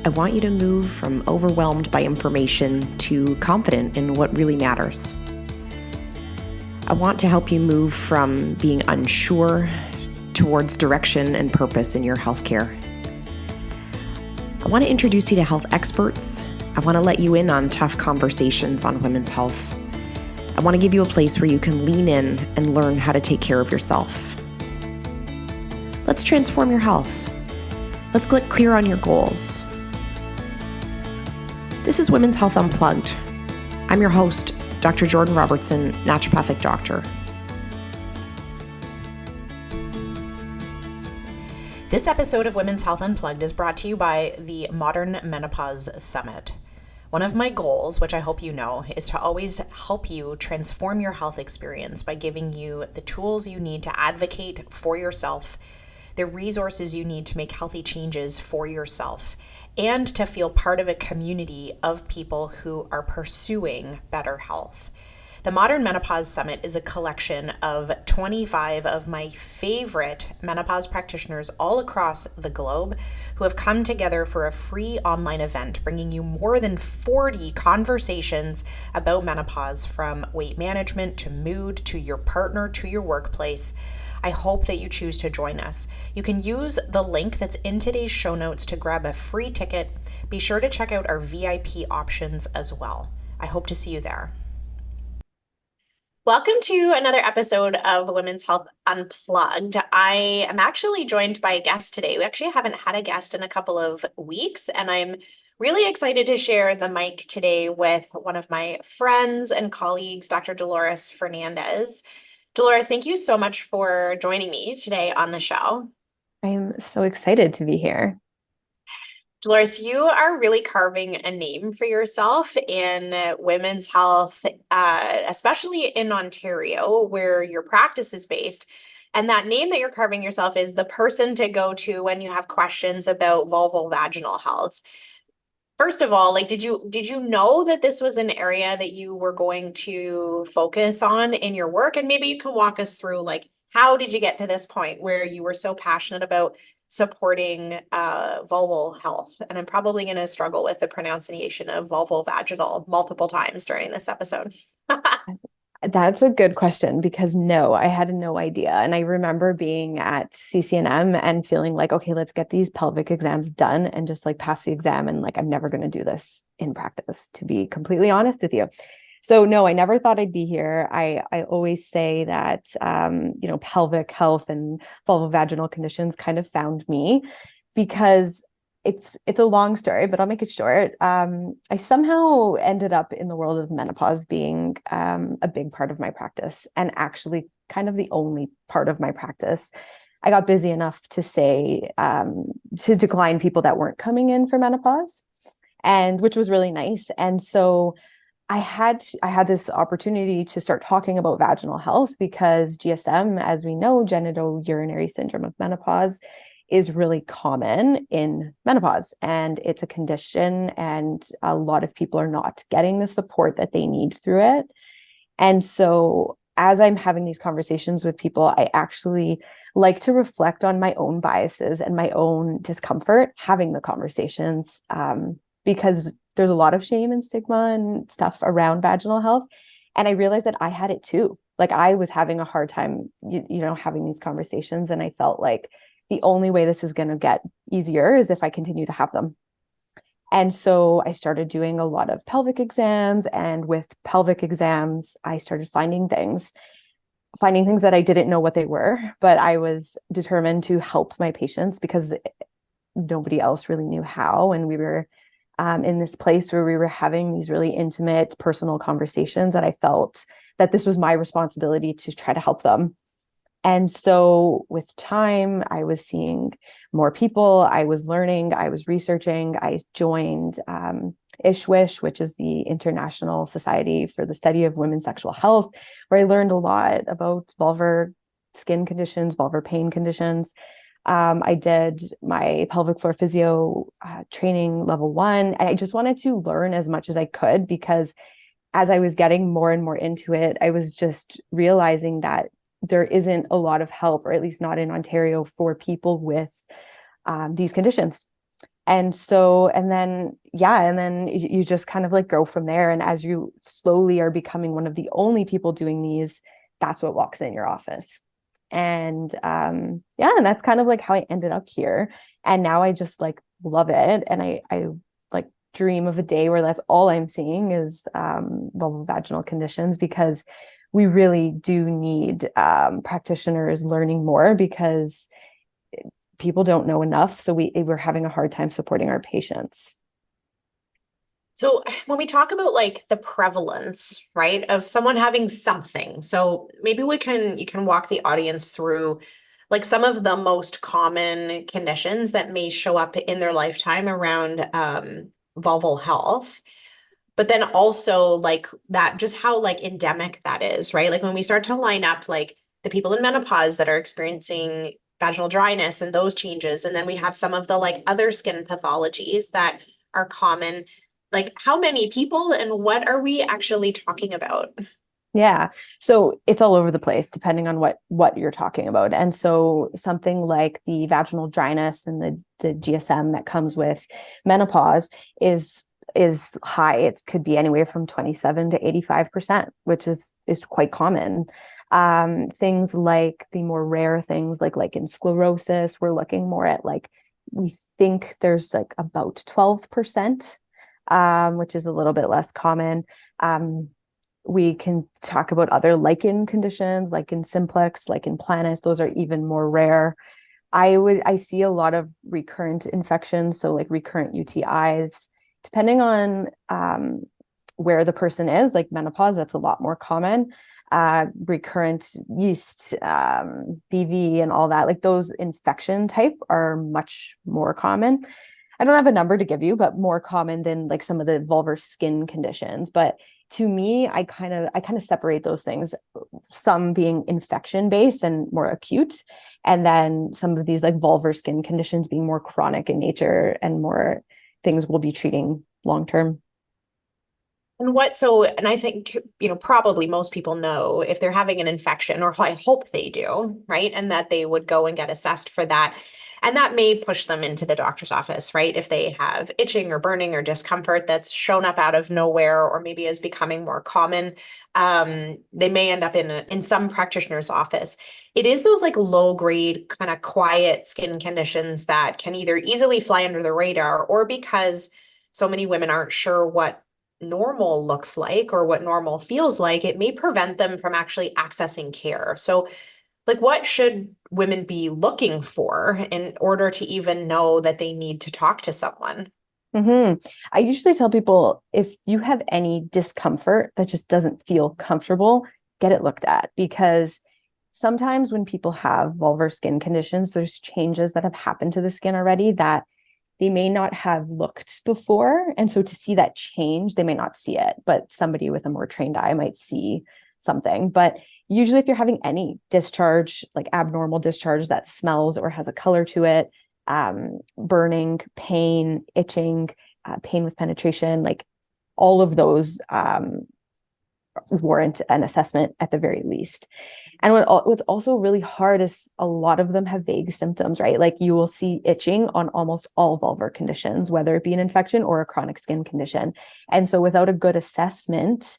I want you to move from overwhelmed by information to confident in what really matters. I want to help you move from being unsure towards direction and purpose in your healthcare. I want to introduce you to health experts. I want to let you in on tough conversations on women's health. I want to give you a place where you can lean in and learn how to take care of yourself. Let's transform your health. Let's get clear on your goals. This is Women's Health Unplugged. I'm your host, Dr. Jordan Robertson, Naturopathic Doctor. This episode of Women's Health Unplugged is brought to you by the Modern Menopause Summit. One of my goals, which I hope you know, is to always help you transform your health experience by giving you the tools you need to advocate for yourself, the resources you need to make healthy changes for yourself, and to feel part of a community of people who are pursuing better health. The Modern Menopause Summit is a collection of 25 of my favorite menopause practitioners all across the globe who have come together for a free online event, bringing you more than 40 conversations about menopause, from weight management to mood to your partner to your workplace. I hope that you choose to join us. You can use the link that's in today's show notes to grab a free ticket. Be sure to check out our VIP options as well. I hope to see you there. Welcome to another episode of Women's Health Unplugged. I am actually joined by a guest today. We actually haven't had a guest in a couple of weeks, and I'm really excited to share the mic today with one of my friends and colleagues, Dr. Dolores Fernandez. Dolores, thank you so much for joining me today on the show. I'm so excited to be here. Dolores, you are really carving a name for yourself in women's health, especially in Ontario, where your practice is based. And that name that you're carving yourself is the person to go to when you have questions about vulvovaginal health. First of all, did you know that this was an area that you were going to focus on in your work? And maybe you can walk us through, how did you get to this point where you were so passionate about supporting vulval health? And I'm probably going to struggle with the pronunciation of vulvovaginal multiple times during this episode. That's a good question, because no, I had no idea. And I remember being at CCNM and feeling like, okay, let's get these pelvic exams done and just pass the exam. And I'm never going to do this in practice, to be completely honest with you. So no, I never thought I'd be here. I always say that, pelvic health and vulvovaginal conditions kind of found me, because it's a long story, but I'll make it short. I somehow ended up in the world of menopause being a big part of my practice, and actually kind of the only part of my practice. I got busy enough to say, to decline people that weren't coming in for menopause, and which was really nice. And so I had this opportunity to start talking about vaginal health, because GSM, as we know, genitourinary syndrome of menopause, is really common in menopause, and it's a condition, and a lot of people are not getting the support that they need through it. And so as I'm having these conversations with people, I actually like to reflect on my own biases and my own discomfort having the conversations, because there's a lot of shame and stigma and stuff around vaginal health. And I realized that I had it too. I was having a hard time, having these conversations, and I felt like the only way this is going to get easier is if I continue to have them. And so I started doing a lot of pelvic exams, and with pelvic exams, I started finding things that I didn't know what they were, but I was determined to help my patients because nobody else really knew how. And we were in this place where we were having these really intimate, personal conversations that I felt that this was my responsibility to try to help them. And so with time, I was seeing more people, I was learning, I was researching, I joined ISHWISH, which is the International Society for the Study of Women's Sexual Health, where I learned a lot about vulvar skin conditions, vulvar pain conditions. I did my pelvic floor physio training level 1. And I just wanted to learn as much as I could, because as I was getting more and more into it, I was just realizing that there isn't a lot of help, or at least not in Ontario, for people with these conditions. And so, and then, yeah, and then you just kind of like grow from there. And as you slowly are becoming one of the only people doing these, that's what walks in your office. And yeah, and that's kind of like how I ended up here. And now I just like love it. And I like dream of a day where that's all I'm seeing is vulvovaginal conditions, because we really do need practitioners learning more, because people don't know enough. So we're having a hard time supporting our patients. So when we talk about like the prevalence, right, of someone having something, so maybe you can walk the audience through like some of the most common conditions that may show up in their lifetime around vulval health, but then also like that, just how like endemic that is, right? Like when we start to line up like the people in menopause that are experiencing vaginal dryness and those changes, and then we have some of the like other skin pathologies that are common. Like how many people and what are we actually talking about? Yeah. So it's all over the place depending on what you're talking about. And so something like the vaginal dryness and the GSM that comes with menopause is high. It could be anywhere from 27 to 85%, which is quite common. Things like the more rare things like in sclerosis, we're looking more at like, we think there's like about 12%, which is a little bit less common. We can talk about other lichen conditions, like in simplex, like in planus. Those are even more rare. I see a lot of recurrent infections, so like recurrent UTIs, depending on where the person is. Like menopause, that's a lot more common. Recurrent yeast, BV, and all that. Like those infection type are much more common. I don't have a number to give you, but more common than like some of the vulvar skin conditions. But to me, I kind of separate those things, some being infection based and more acute, and then some of these like vulvar skin conditions being more chronic in nature and more things we'll be treating long term. And I think, probably most people know if they're having an infection, or I hope they do, right? And that they would go and get assessed for that. And that may push them into the doctor's office, right? If they have itching or burning or discomfort that's shown up out of nowhere, or maybe is becoming more common, they may end up in some practitioner's office. It is those like low grade, kind of quiet skin conditions that can either easily fly under the radar, or because so many women aren't sure what normal looks like or what normal feels like, it may prevent them from actually accessing care. So, like, what should women be looking for in order to even know that they need to talk to someone? Mm-hmm. I usually tell people if you have any discomfort that just doesn't feel comfortable, get it looked at, because sometimes when people have vulvar skin conditions, there's changes that have happened to the skin already that they may not have looked before. And so to see that change, they may not see it, but somebody with a more trained eye might see something. But usually, if you're having any discharge, like abnormal discharge that smells or has a color to it, burning, pain, itching, pain with penetration, like all of those warrant an assessment at the very least. And what's also really hard is a lot of them have vague symptoms, right? Like you will see itching on almost all vulvar conditions, whether it be an infection or a chronic skin condition. And so without a good assessment,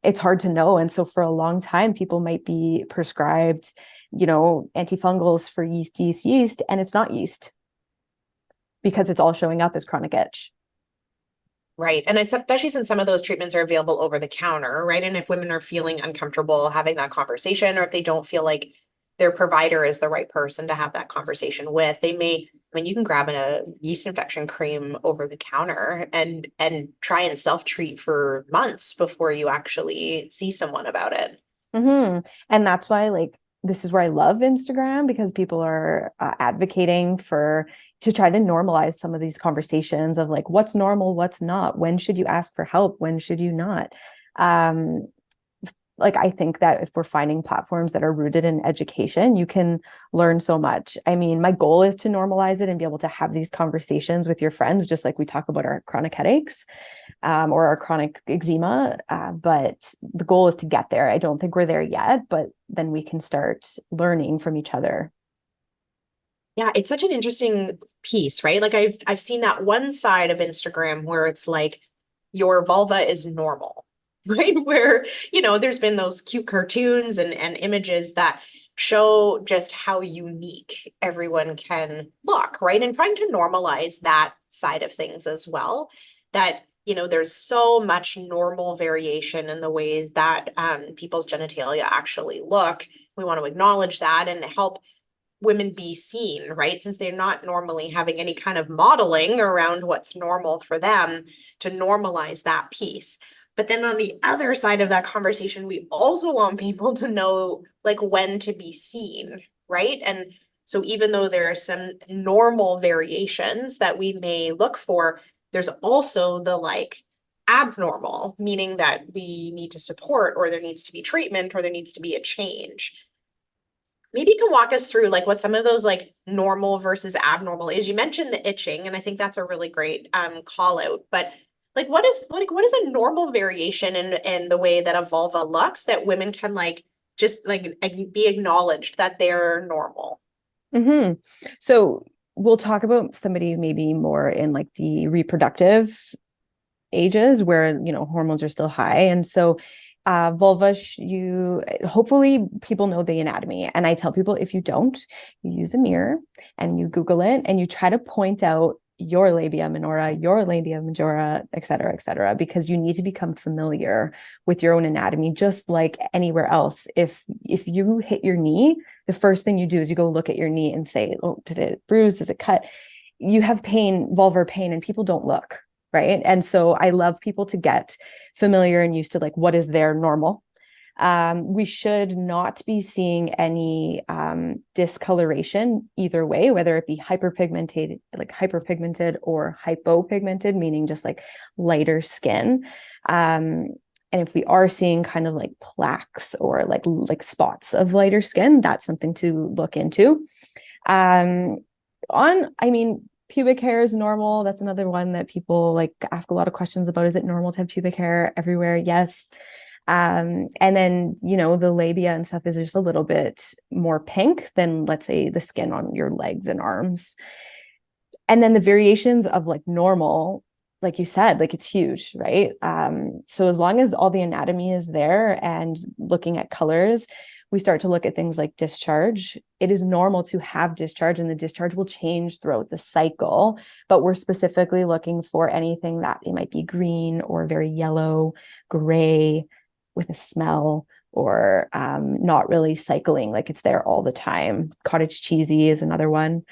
it's hard to know. And so for a long time, people might be prescribed, antifungals for yeast, and it's not yeast because it's all showing up as chronic itch. Right. And especially since some of those treatments are available over the counter, right? And if women are feeling uncomfortable having that conversation, or if they don't feel like their provider is the right person to have that conversation with, you can grab a yeast infection cream over the counter and try and self-treat for months before you actually see someone about it. Mm-hmm. And that's why, like, this is where I love Instagram, because people are advocating to try to normalize some of these conversations of like, what's normal, what's not, when should you ask for help, when should you not? Um, like, I think that if we're finding platforms that are rooted in education, you can learn so much. I mean, my goal is to normalize it and be able to have these conversations with your friends, just like we talk about our chronic headaches, or our chronic eczema. But the goal is to get there. I don't think we're there yet, but then we can start learning from each other. Yeah, it's such an interesting piece, right? Like I've seen that one side of Instagram where it's like your vulva is normal, right? Where, there's been those cute cartoons and images that show just how unique everyone can look, right? And trying to normalize that side of things as well. That, there's so much normal variation in the ways that people's genitalia actually look. We want to acknowledge that and help women be seen, right? Since they're not normally having any kind of modeling around what's normal for them, to normalize that piece. But then on the other side of that conversation, we also want people to know like when to be seen, right? And so even though there are some normal variations that we may look for, there's also the like abnormal, meaning that we need to support, or there needs to be treatment, or there needs to be a change. Maybe you can walk us through like what some of those like normal versus abnormal is. You mentioned the itching, and I think that's a really great call out. But like what is a normal variation in the way that a vulva looks that women can like just like be acknowledged that they're normal? Hmm. So we'll talk about somebody maybe more in like the reproductive ages where, hormones are still high. And so vulva, you hopefully people know the anatomy. And I tell people, if you don't, you use a mirror and you Google it and you try to point out your labia minora, your labia majora, et cetera, because you need to become familiar with your own anatomy, just like anywhere else. If you hit your knee, the first thing you do is you go look at your knee and say, oh, did it bruise? Does it cut? You have pain, vulvar pain, and people don't look, right? And so I love people to get familiar and used to like what is their normal. We should not be seeing any discoloration either way, whether it be hyperpigmented or hypopigmented, meaning just like lighter skin. And if we are seeing kind of like plaques or like spots of lighter skin, that's something to look into. Um, I mean, pubic hair is normal. That's another one that people like ask a lot of questions about. Is it normal to have pubic hair everywhere? Yes. And then, the labia and stuff is just a little bit more pink than, let's say, the skin on your legs and arms. And then the variations of like normal, like you said, like it's huge, right? So as long as all the anatomy is there and looking at colors, we start to look at things like discharge. It is normal to have discharge, and the discharge will change throughout the cycle, but we're specifically looking for anything that it might be green or very yellow, gray, with a smell, or not really cycling, like it's there all the time. Cottage cheesy is another one.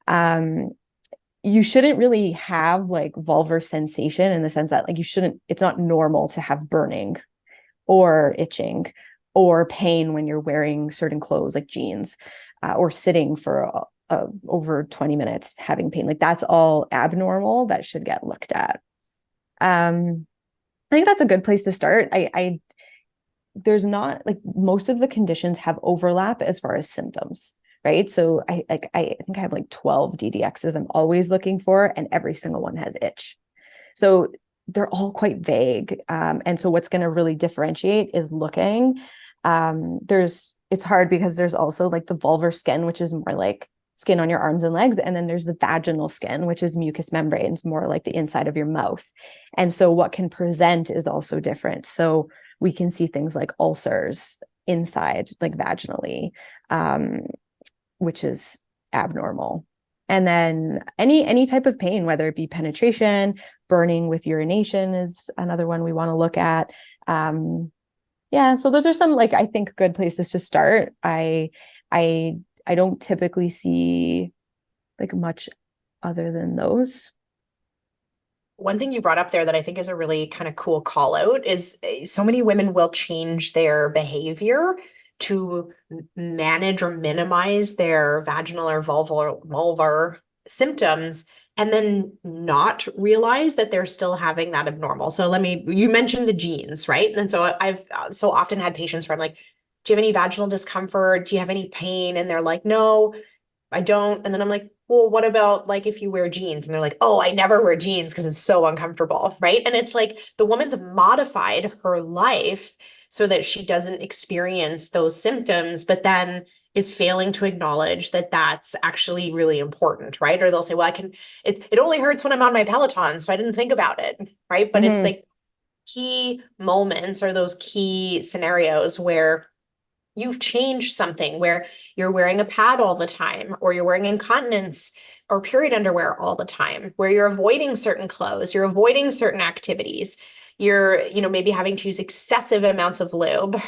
You shouldn't really have like vulvar sensation in the sense that like it's not normal to have burning or itching or pain when you're wearing certain clothes like jeans, or sitting for over 20 minutes having pain. Like that's all abnormal that should get looked at. I think that's a good place to start. I there's not like most of the conditions have overlap as far as symptoms, right? So I think I have like 12 DDXs I'm always looking for, and every single one has itch. So they're all quite vague. And so what's going to really differentiate is looking. It's hard because there's also like the vulvar skin, which is more like skin on your arms and legs. And then there's the vaginal skin, which is mucous membranes, more like the inside of your mouth. And so what can present is also different. So we can see things like ulcers inside, like vaginally, which is abnormal. And then any type of pain, whether it be penetration, burning with urination is another one we want to look at. Yeah, so those are some like I think good places to start. I don't typically see like much other than those. One thing you brought up there that I think is a really kind of cool call out is so many women will change their behavior to manage or minimize their vaginal or vulvar symptoms and then not realize that they're still having that abnormal. So you mentioned the genes, right? And so I've so often had patients where I'm like, do you have any vaginal discomfort? Do you have any pain? And they're like, no. I don't. And then I'm like, well, what about like if you wear jeans? And they're like, oh, I never wear jeans because it's so uncomfortable. Right. And it's like the woman's modified her life so that she doesn't experience those symptoms. But then is failing to acknowledge that that's actually really important, right? Or they'll say, well, it only hurts when I'm on my Peloton, so I didn't think about it, right? But it's Hmm. like key moments or those key scenarios where you've changed something, where you're wearing a pad all the time, or you're wearing incontinence or period underwear all the time, where you're avoiding certain clothes, you're avoiding certain activities. You're, maybe having to use excessive amounts of lube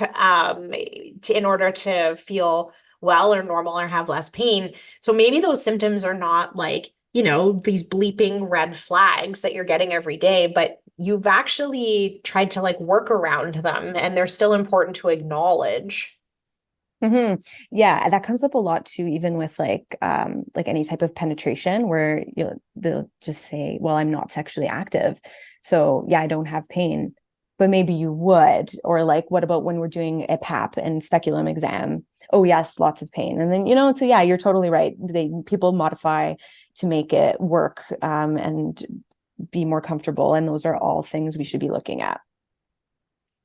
in order to feel well or normal or have less pain. So maybe those symptoms are not like, these bleeping red flags that you're getting every day, but you've actually tried to like work around them and they're still important to acknowledge. Hmm. Yeah, that comes up a lot too, even with like any type of penetration where they'll just say, well, I'm not sexually active. So yeah, I don't have pain. But maybe you would. Or like, what about when we're doing a pap and speculum exam? Oh yes, lots of pain. And then, so yeah, you're totally right. People modify to make it work and be more comfortable. And those are all things we should be looking at.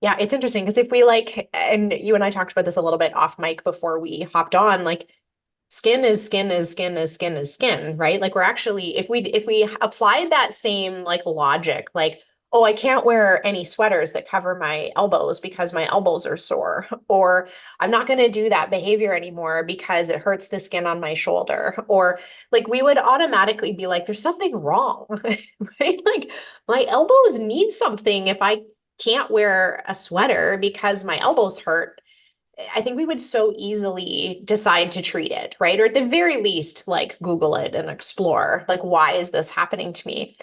Yeah, it's interesting because if we like, and you and I talked about this a little bit off mic before we hopped on, like skin is skin is skin is skin is skin, right? Like we're actually, if we applied that same like logic, like, oh, I can't wear any sweaters that cover my elbows because my elbows are sore, or I'm not going to do that behavior anymore because it hurts the skin on my shoulder, or like we would automatically be like, there's something wrong, right? Like my elbows need something if I can't wear a sweater because my elbows hurt. I think we would so easily decide to treat it, right? Or at the very least, like Google it and explore, like, why is this happening to me?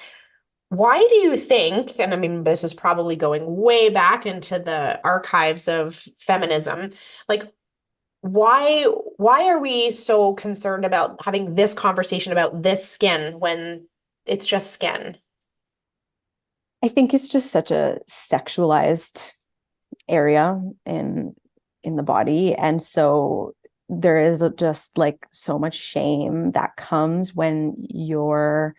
Why do you think, and I mean, this is probably going way back into the archives of feminism, like, why are we so concerned about having this conversation about this skin when it's just skin? I think it's just such a sexualized area in the body, and so there is just like so much shame that comes when you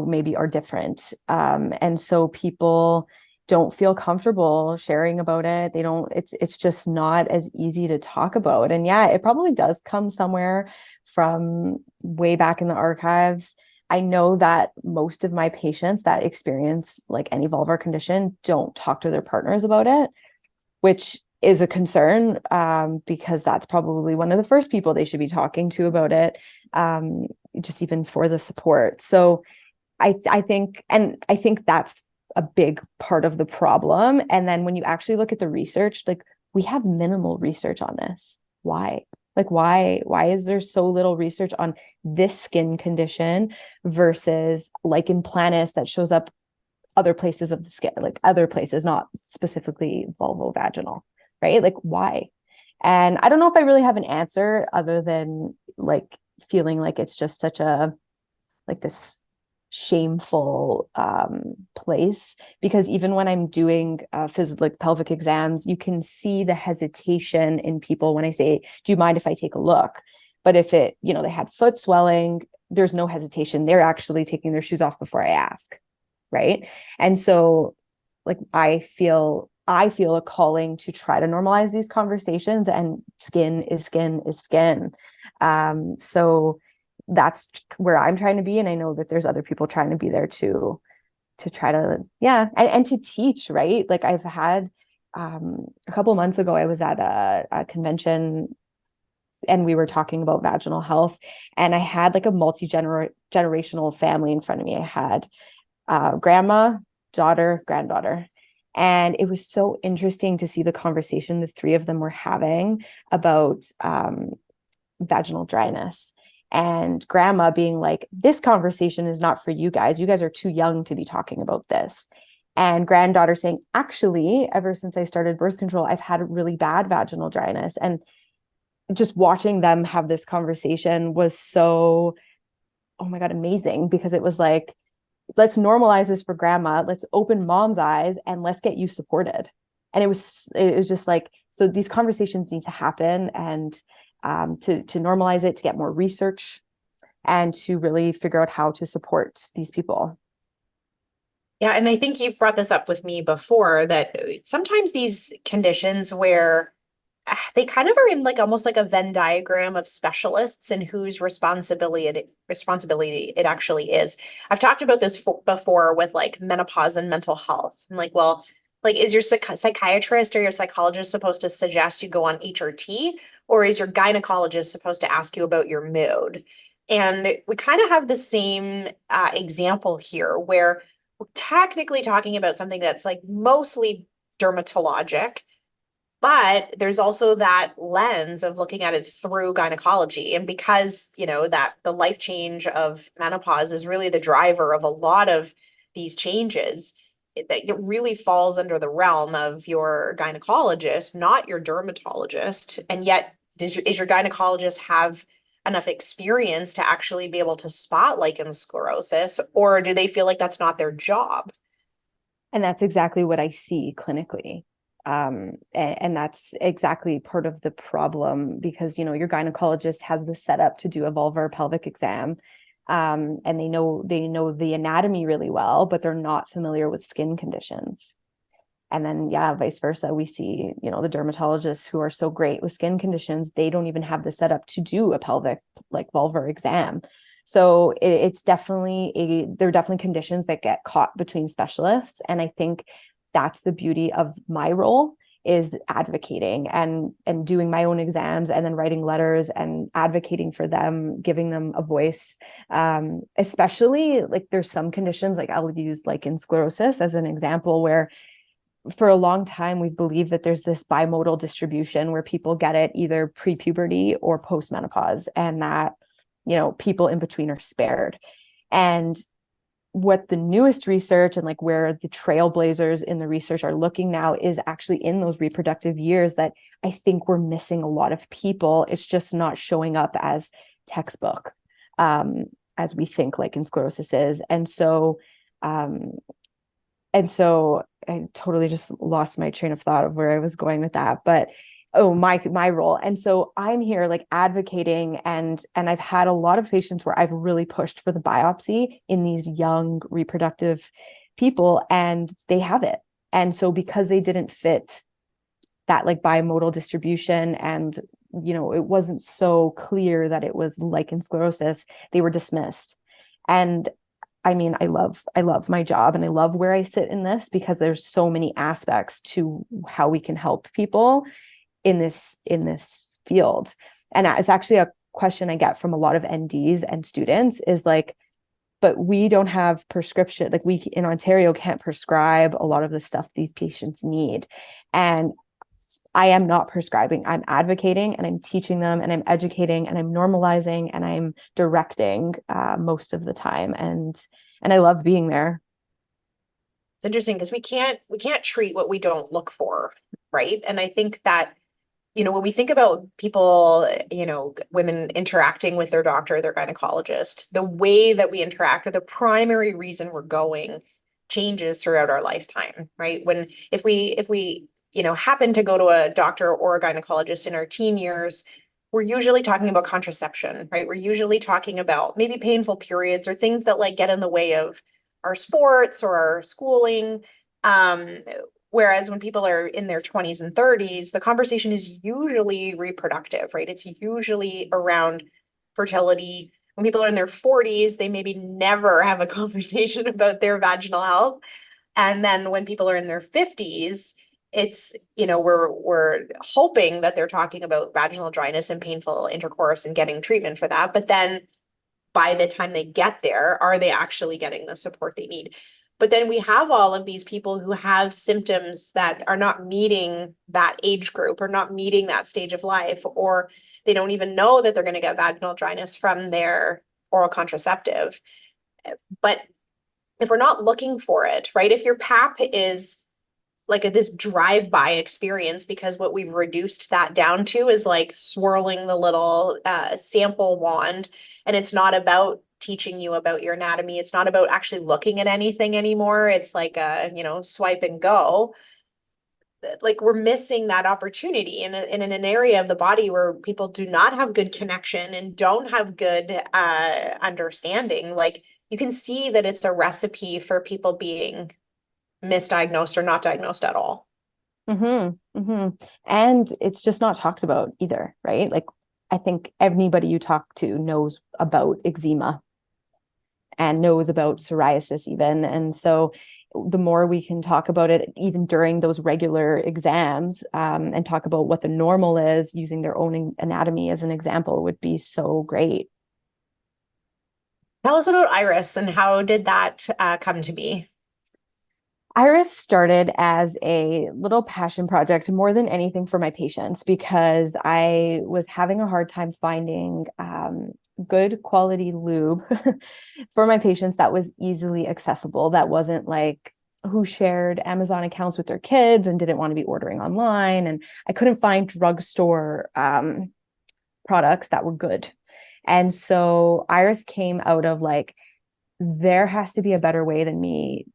maybe are different, and so people don't feel comfortable sharing about it. They don't, it's just not as easy to talk about. And yeah, it probably does come somewhere from way back in the archives. I know that most of my patients that experience like any vulvar condition don't talk to their partners about it, which is a concern, because that's probably one of the first people they should be talking to about it, um, just even for the support. So I think that's a big part of the problem. And then when you actually look at the research, like we have minimal research on this. Why? Like why is there so little research on this skin condition versus lichen planus that shows up other places of the skin, like other places, not specifically vulvovaginal, right? Like why? And I don't know if I really have an answer other than like feeling like it's just such a like this shameful place, because even when I'm doing like pelvic exams, you can see the hesitation in people when I say, do you mind if I take a look? But if they had foot swelling, there's no hesitation. They're actually taking their shoes off before I ask, right? And so like I feel a calling to try to normalize these conversations, and skin is skin is skin. So that's where I'm trying to be. And I know that there's other people trying to be there too, to try to, yeah. And to teach, right? Like I've had, a couple of months ago, I was at a convention and we were talking about vaginal health, and I had like a multi-generational family in front of me. I had grandma, daughter, granddaughter. And it was so interesting to see the conversation the three of them were having about vaginal dryness. And grandma being like, this conversation is not for you guys. You guys are too young to be talking about this. And granddaughter saying, actually, ever since I started birth control, I've had really bad vaginal dryness. And just watching them have this conversation was so, oh my God, amazing, because it was like, let's normalize this for grandma. Let's open mom's eyes and let's get you supported. And it was just like, so these conversations need to happen, and to normalize it, to get more research, and to really figure out how to support these people. Yeah, and I think you've brought this up with me before that sometimes these conditions where they kind of are in like almost like a Venn diagram of specialists and whose responsibility it actually is. I've talked about this before with like menopause and mental health. I'm like, well, like is your psychiatrist or your psychologist supposed to suggest you go on HRT, or is your gynecologist supposed to ask you about your mood? And we kind of have the same example here where we're technically talking about something that's like mostly dermatologic, but there's also that lens of looking at it through gynecology. And because, that the life change of menopause is really the driver of a lot of these changes, it really falls under the realm of your gynecologist, not your dermatologist. And yet, is your gynecologist have enough experience to actually be able to spot lichen sclerosis, or do they feel like that's not their job? And that's exactly what I see clinically. And that's exactly part of the problem because, your gynecologist has the setup to do a vulvar pelvic exam. And they know the anatomy really well, but they're not familiar with skin conditions. And then, yeah, vice versa. We see, the dermatologists who are so great with skin conditions, they don't even have the setup to do a pelvic, like vulvar exam. So it's definitely there are definitely conditions that get caught between specialists. And I think that's the beauty of my role is advocating and doing my own exams and then writing letters and advocating for them, giving them a voice. Especially like there's some conditions, like I'll use lichen sclerosis as an example, where for a long time we've believed that there's this bimodal distribution where people get it either pre-puberty or post-menopause, and that people in between are spared. And what the newest research and like where the trailblazers in the research are looking now is actually in those reproductive years that I think we're missing a lot of people. It's just not showing up as textbook, as we think lichen sclerosis is. And so I totally just lost my train of thought of where I was going with that. But my role. And so I'm here like advocating, and I've had a lot of patients where I've really pushed for the biopsy in these young reproductive people, and they have it. And so because they didn't fit that like bimodal distribution, and it wasn't so clear that it was lichen sclerosis, they were dismissed. And I mean, I love my job and I love where I sit in this because there's so many aspects to how we can help people in this field. And it's actually a question I get from a lot of NDs and students is like, but we don't have prescription, like we in Ontario can't prescribe a lot of the stuff these patients need. And I am not prescribing. I'm advocating and I'm teaching them and I'm educating and I'm normalizing and I'm directing most of the time. And I love being there. It's interesting because we can't treat what we don't look for, right? And I think that, when we think about people, women interacting with their doctor, their gynecologist, the way that we interact or the primary reason we're going changes throughout our lifetime, right? If we happen to go to a doctor or a gynecologist in our teen years, we're usually talking about contraception, right? We're usually talking about maybe painful periods or things that like get in the way of our sports or our schooling. Um, Whereas when people are in their 20s and 30s, the conversation is usually reproductive, right? It's usually around fertility. When people are in their 40s, they maybe never have a conversation about their vaginal health. And then when people are in their 50s, it's, we're hoping that they're talking about vaginal dryness and painful intercourse and getting treatment for that. But then by the time they get there, are they actually getting the support they need? But then we have all of these people who have symptoms that are not meeting that age group or not meeting that stage of life, or they don't even know that they're going to get vaginal dryness from their oral contraceptive. But if we're not looking for it, right? If your PAP is like this drive-by experience, because what we've reduced that down to is like swirling the little sample wand, and it's not about teaching you about your anatomy. It's not about actually looking at anything anymore. It's like a, swipe and go. Like we're missing that opportunity in an area of the body where people do not have good connection and don't have good understanding. Like you can see that it's a recipe for people being misdiagnosed or not diagnosed at all. And it's just not talked about either, right? Like, I think anybody you talk to knows about eczema and knows about psoriasis even. And so the more we can talk about it, even during those regular exams, and talk about what the normal is using their own anatomy as an example would be so great. Tell us about Iris and how did that come to be? Iris started as a little passion project more than anything for my patients because I was having a hard time finding good quality lube for my patients that was easily accessible, that wasn't like who shared Amazon accounts with their kids and didn't want to be ordering online. And I couldn't find drugstore products that were good. And so Iris came out of like, there has to be a better way than me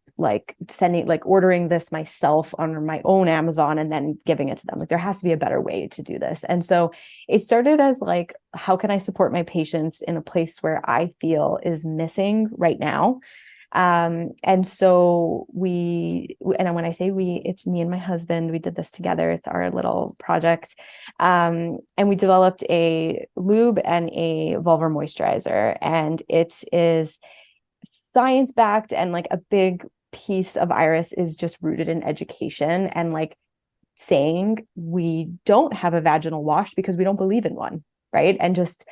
ordering this myself on my own Amazon and then giving it to them. Like there has to be a better way to do this. And so it started as like, how can I support my patients in a place where I feel is missing right now? And so and when I say we, it's me and my husband, we did this together. It's our little project. And we developed a lube and a vulvar moisturizer, and it is science backed, and like a big piece of Iris is just rooted in education and like saying we don't have a vaginal wash because we don't believe in one, right? And just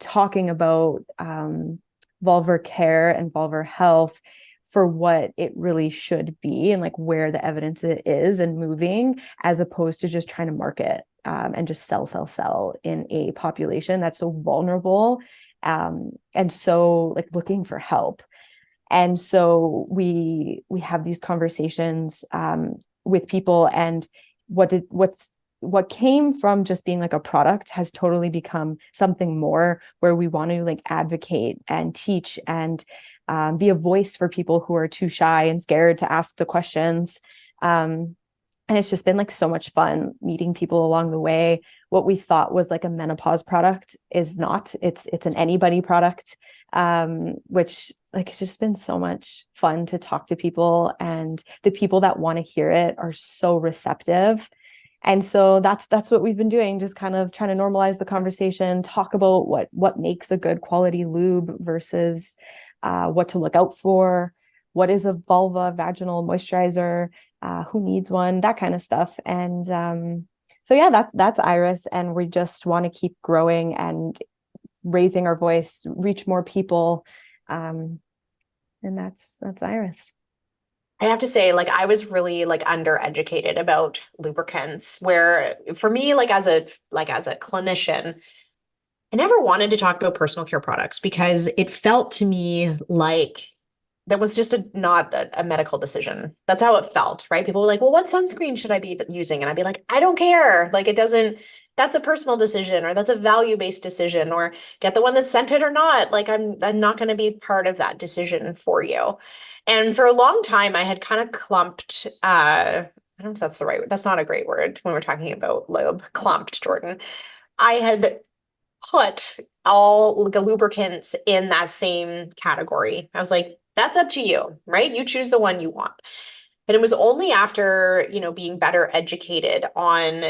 talking about vulvar care and vulvar health for what it really should be and like where the evidence is and moving, as opposed to just trying to market and just sell in a population that's so vulnerable and so like looking for help. And so we have these conversations with people, and what came from just being like a product has totally become something more, where we want to like advocate and teach and be a voice for people who are too shy and scared to ask the questions. And it's just been like so much fun meeting people along the way. What we thought was like a menopause product is not. It's an anybody product, which like it's just been so much fun to talk to people, and the people that want to hear it are so receptive. And so that's what we've been doing, just kind of trying to normalize the conversation, talk about what makes a good quality lube versus what to look out for, what is a vulva vaginal moisturizer, who needs one, that kind of stuff. And so yeah, that's Iris, and we just want to keep growing and raising our voice, reach more people, and that's Iris. I have to say, like, I was really like undereducated about lubricants, where for me, like as a clinician, I never wanted to talk about personal care products because it felt to me like that was just not a medical decision. That's how it felt, right? People were like, well, what sunscreen should I be using? And I'd be like, I don't care. Like, it doesn't, that's a personal decision, or that's a value-based decision, or get the one that's scented or not. Like, I'm not going to be part of that decision for you. And for a long time, I had kind of clumped, I don't know if that's the right word. That's not a great word when we're talking about lube. Clumped, Jordan. I had put all the lubricants in that same category. I was like, that's up to you, right? You choose the one you want. And it was only after, being better educated on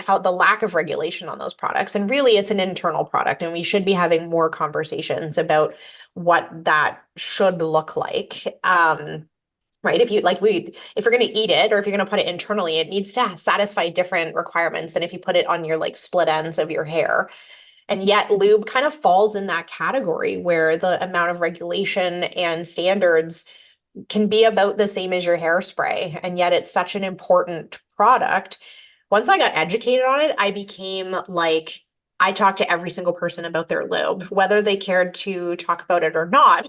how the lack of regulation on those products. And really, it's an internal product, and we should be having more conversations about what that should look like. Right. If you're going to eat it, or if you're going to put it internally, it needs to satisfy different requirements than if you put it on your like split ends of your hair. And yet, lube kind of falls in that category where the amount of regulation and standards can be about the same as your hairspray. And yet, it's such an important product. Once I got educated on it, I became like, I talked to every single person about their lube, whether they cared to talk about it or not.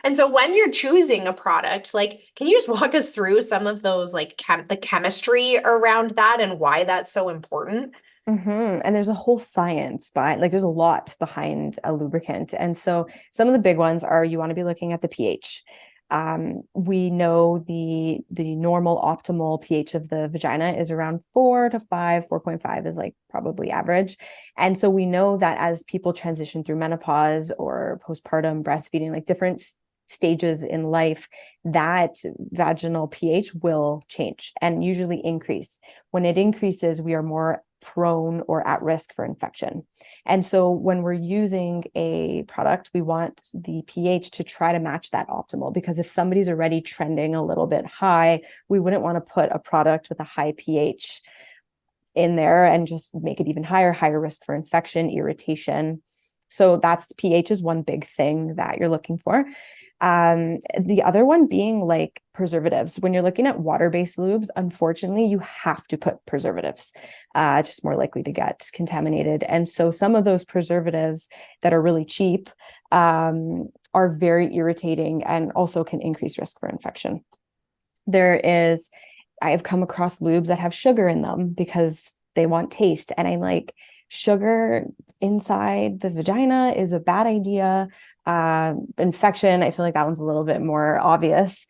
And so when you're choosing a product, like, can you just walk us through some of those, like the chemistry around that and why that's so important? And there's a whole science behind, like, there's a lot behind a lubricant. And so some of the big ones are, you want to be looking at the pH. We know the normal optimal pH of the vagina is around 4 to 5, 4.5 is like probably average. And so we know that as people transition through menopause or postpartum breastfeeding, like different stages in life, that vaginal pH will change and usually increase. When it increases, we are more prone or at risk for infection. And so when we're using a product, we want the pH to try to match that optimal, because if somebody's already trending a little bit high, we wouldn't want to put a product with a high pH in there and just make it even higher risk for infection, irritation. So that's pH is one big thing that you're looking for. The other one being like preservatives. When you're looking at water-based lubes, unfortunately, you have to put preservatives, just more likely to get contaminated. And so some of those preservatives that are really cheap are very irritating and also can increase risk for infection. I have come across lubes that have sugar in them because they want taste. And I'm like, sugar inside the vagina is a bad idea. Infection, I feel like that one's a little bit more obvious.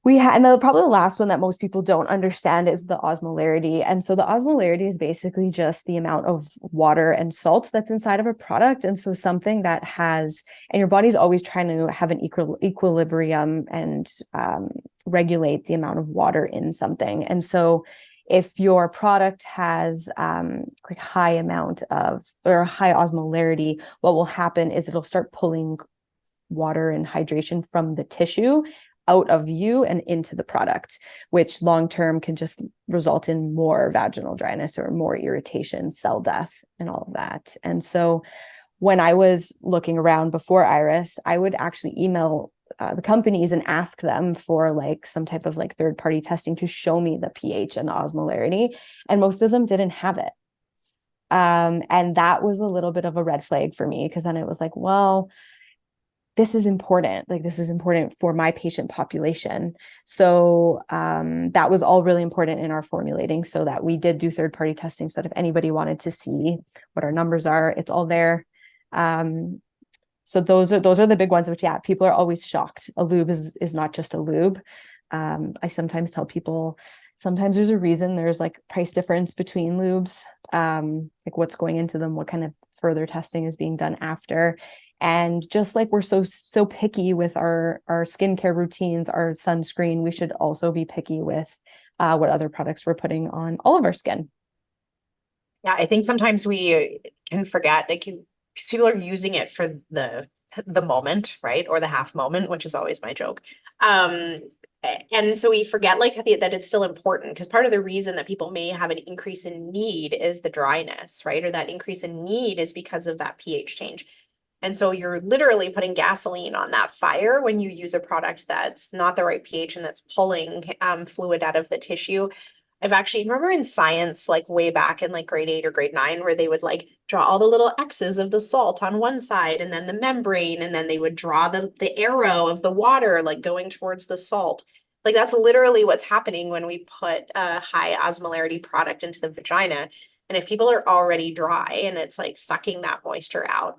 Probably the last one that most people don't understand is the osmolarity. And so the osmolarity is basically just the amount of water and salt that's inside of a product. And so something that and your body's always trying to have an equilibrium and regulate the amount of water in something. And so if your product has like high amount of or high osmolarity, what will happen is it'll start pulling water and hydration from the tissue out of you and into the product, which long-term can just result in more vaginal dryness or more irritation, cell death, and all of that. And so when I was looking around before Iris, I would actually email the companies and ask them for like some type of like third-party testing to show me the pH and the osmolarity. And most of them didn't have it. And that was a little bit of a red flag for me, because then it was like, well, this is important. Like, this is important for my patient population. So that was all really important in our formulating, so that we did do third-party testing, so that if anybody wanted to see what our numbers are, it's all there. So those are the big ones, which, yeah, people are always shocked. A lube is not just a lube. I sometimes tell people, sometimes there's a reason there's like price difference between lubes, like what's going into them, what kind of further testing is being done after. And just like we're so picky with our skincare routines, our sunscreen, we should also be picky with what other products we're putting on all of our skin. Yeah, I think sometimes we can forget, like, because people are using it for the moment, right? Or the half moment, which is always my joke. And so we forget like that it's still important, because part of the reason that people may have an increase in need is the dryness, right? Or that increase in need is because of that pH change. And so you're literally putting gasoline on that fire when you use a product that's not the right pH and that's pulling fluid out of the tissue. I've actually remember in science, like way back in like grade 8 or grade 9, where they would like draw all the little X's of the salt on one side and then the membrane, and then they would draw the arrow of the water like going towards the salt. Like, that's literally what's happening when we put a high osmolarity product into the vagina. And if people are already dry and it's like sucking that moisture out.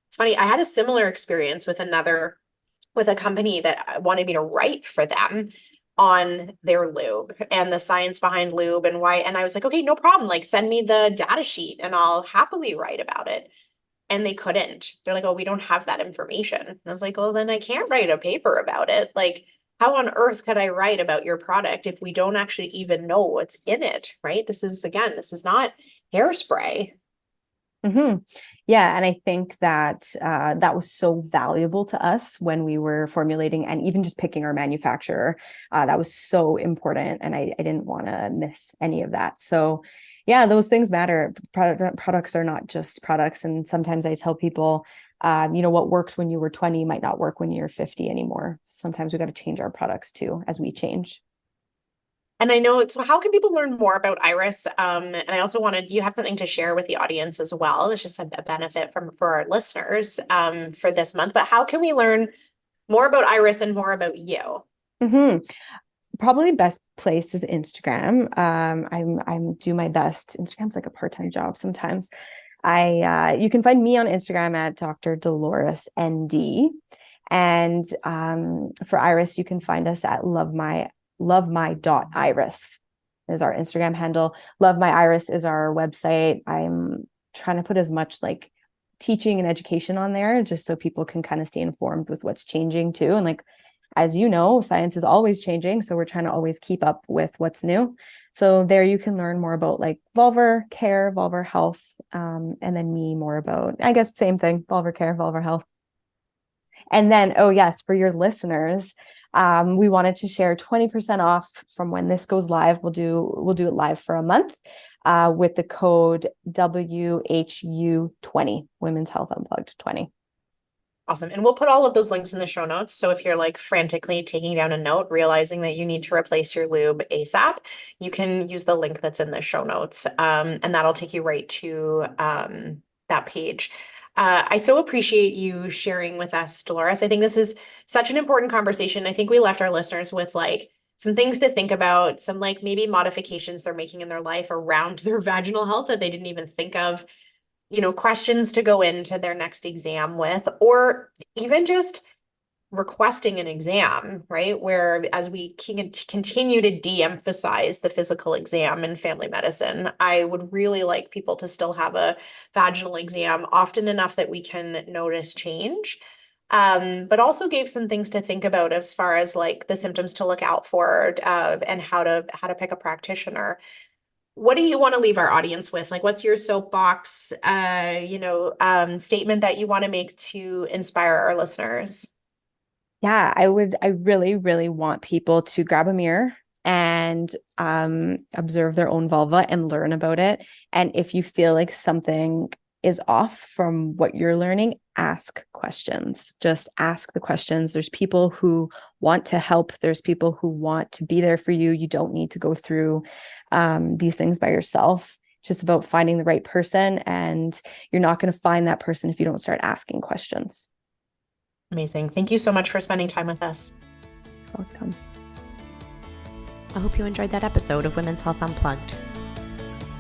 It's funny, I had a similar experience with a company that wanted me to write for them on their lube and the science behind lube and why. And I was like, okay, no problem. Like, send me the data sheet and I'll happily write about it. And they couldn't. They're like, oh, we don't have that information. And I was like, well, then I can't write a paper about it. Like, how on earth could I write about your product if we don't actually even know what's in it, right? This is not hairspray. Mm-hmm. Yeah. And I think that that was so valuable to us when we were formulating and even just picking our manufacturer. That was so important. And I didn't want to miss any of that. So yeah, those things matter. Products are not just products. And sometimes I tell people, what worked when you were 20 might not work when you're 50 anymore. Sometimes we got to change our products too, as we change. And I know, so how can people learn more about Iris? And I also you have something to share with the audience as well. It's just a benefit for our listeners for this month. But how can we learn more about Iris and more about you? Mm-hmm. Probably best place is Instagram. I'm do my best. Instagram's like a part-time job sometimes. You can find me on Instagram at Dr. Dolores ND. And for Iris, you can find us at lovemy.iris is our Instagram handle. Love My Iris is our website. I'm trying to put as much like teaching and education on there, just so people can kind of stay informed with what's changing too. And like, as you know, science is always changing. So we're trying to always keep up with what's new. So there you can learn more about like vulvar care, vulvar health, and then me more about, I guess, same thing, vulvar care, vulvar health. And then, oh yes, for your listeners, we wanted to share 20% off from when this goes live. We'll do it live for a month with the code WHU20, Women's Health Unplugged 20. Awesome. And we'll put all of those links in the show notes. So if you're like frantically taking down a note, realizing that you need to replace your lube ASAP, you can use the link that's in the show notes. And that'll take you right to that page. I so appreciate you sharing with us, Dolores. I think this is such an important conversation. I think we left our listeners with like some things to think about, some like maybe modifications they're making in their life around their vaginal health that they didn't even think of, questions to go into their next exam with, or even just requesting an exam, right? Where as we continue to de-emphasize the physical exam in family medicine, I would really like people to still have a vaginal exam often enough that we can notice change. But also gave some things to think about as far as like the symptoms to look out for, and how to pick a practitioner. What do you want to leave our audience with? Like, what's your soapbox, statement that you want to make to inspire our listeners? Yeah, I really, really want people to grab a mirror and observe their own vulva and learn about it. And if you feel like something is off from what you're learning, ask questions. Just ask the questions. There's people who want to help. There's people who want to be there for you. You don't need to go through these things by yourself. It's just about finding the right person, and you're not going to find that person if you don't start asking questions. Amazing. Thank you so much for spending time with us. Welcome. I hope you enjoyed that episode of Women's Health Unplugged.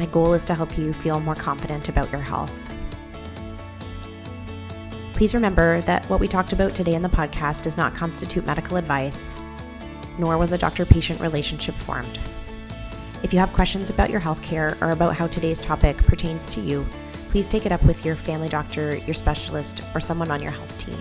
My goal is to help you feel more confident about your health. Please remember that what we talked about today in the podcast does not constitute medical advice, nor was a doctor-patient relationship formed. If you have questions about your healthcare or about how today's topic pertains to you, please take it up with your family doctor, your specialist, or someone on your health team.